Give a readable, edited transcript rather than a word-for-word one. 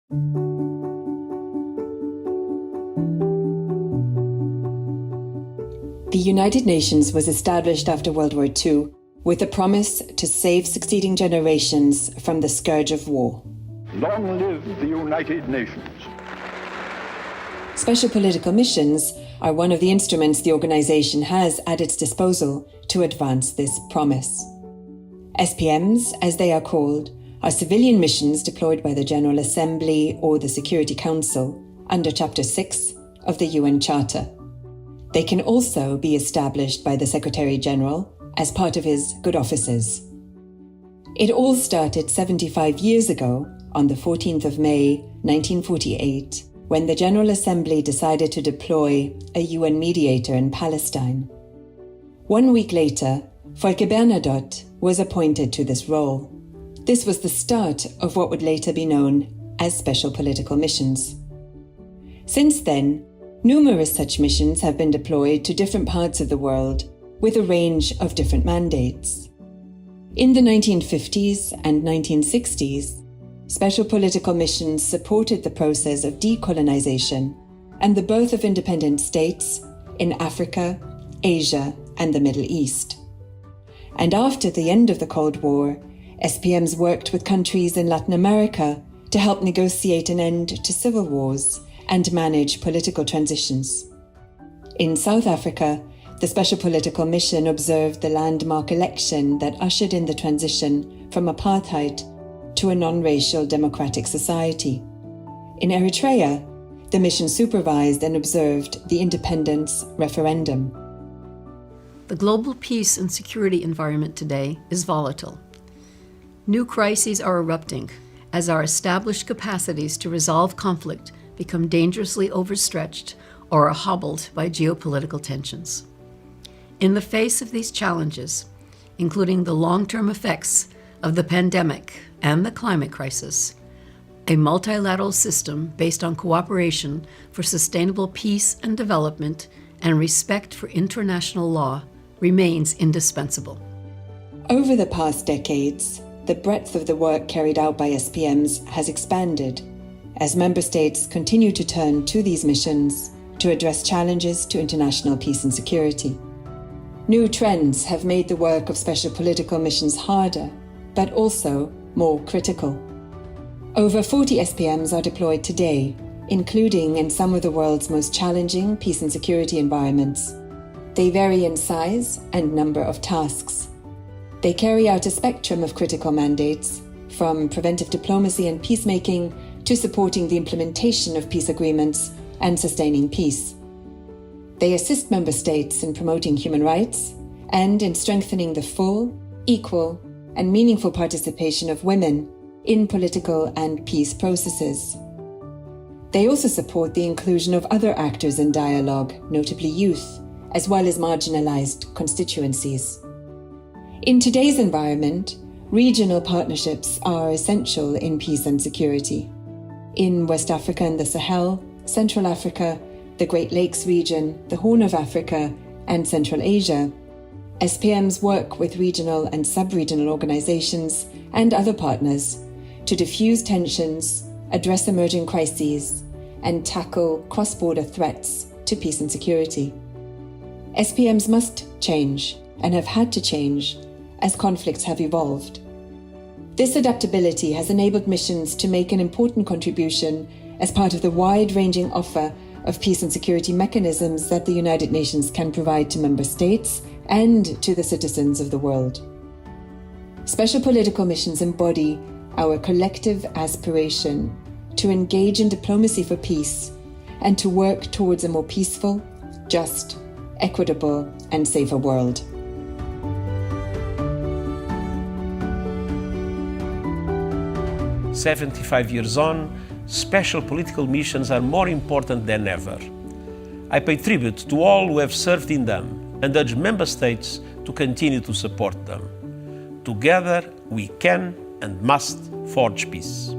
The United Nations was established after World War II with a promise to save succeeding generations from the scourge of war. Long live the United Nations. Special political missions are one of the instruments the organization has at its disposal to advance this promise. SPMs, as they are called, are civilian missions deployed by the General Assembly or the Security Council under Chapter 6 of the UN Charter. They can also be established by the Secretary-General as part of his good offices. It all started 75 years ago on the 14th of May, 1948, when the General Assembly decided to deploy a UN mediator in Palestine. 1 week later, Volker Bernadotte was appointed to this role. This was the start of what would later be known as special political missions. Since then, numerous such missions have been deployed to different parts of the world with a range of different mandates. In the 1950s and 1960s, special political missions supported the process of decolonization and the birth of independent states in Africa, Asia, and the Middle East. And after the end of the Cold War, SPMs worked with countries in Latin America to help negotiate an end to civil wars and manage political transitions. In South Africa, the Special Political Mission observed the landmark election that ushered in the transition from apartheid to a non-racial democratic society. In Eritrea, the mission supervised and observed the independence referendum. The global peace and security environment today is volatile. New crises are erupting as our established capacities to resolve conflict become dangerously overstretched or are hobbled by geopolitical tensions. In the face of these challenges, including the long-term effects of the pandemic and the climate crisis, a multilateral system based on cooperation for sustainable peace and development and respect for international law remains indispensable. Over the past decades, the breadth of the work carried out by SPMs has expanded as member states continue to turn to these missions to address challenges to international peace and security. New trends have made the work of special political missions harder, but also more critical. Over 40 SPMs are deployed today, including in some of the world's most challenging peace and security environments. They vary in size and number of tasks. They carry out a spectrum of critical mandates, from preventive diplomacy and peacemaking to supporting the implementation of peace agreements and sustaining peace. They assist member states in promoting human rights and in strengthening the full, equal, and meaningful participation of women in political and peace processes. They also support the inclusion of other actors in dialogue, notably youth, as well as marginalized constituencies. In today's environment, regional partnerships are essential in peace and security. In West Africa and the Sahel, Central Africa, the Great Lakes region, the Horn of Africa, and Central Asia, SPMs work with regional and sub-regional organizations and other partners to diffuse tensions, address emerging crises, and tackle cross-border threats to peace and security. SPMs must change and have had to change as conflicts have evolved. This adaptability has enabled missions to make an important contribution as part of the wide-ranging offer of peace and security mechanisms that the United Nations can provide to member states and to the citizens of the world. Special political missions embody our collective aspiration to engage in diplomacy for peace and to work towards a more peaceful, just, equitable, and safer world. "75 years on, special political missions are more important than ever. I pay tribute to all who have served in them and urge member states to continue to support them. Together we can and must forge peace."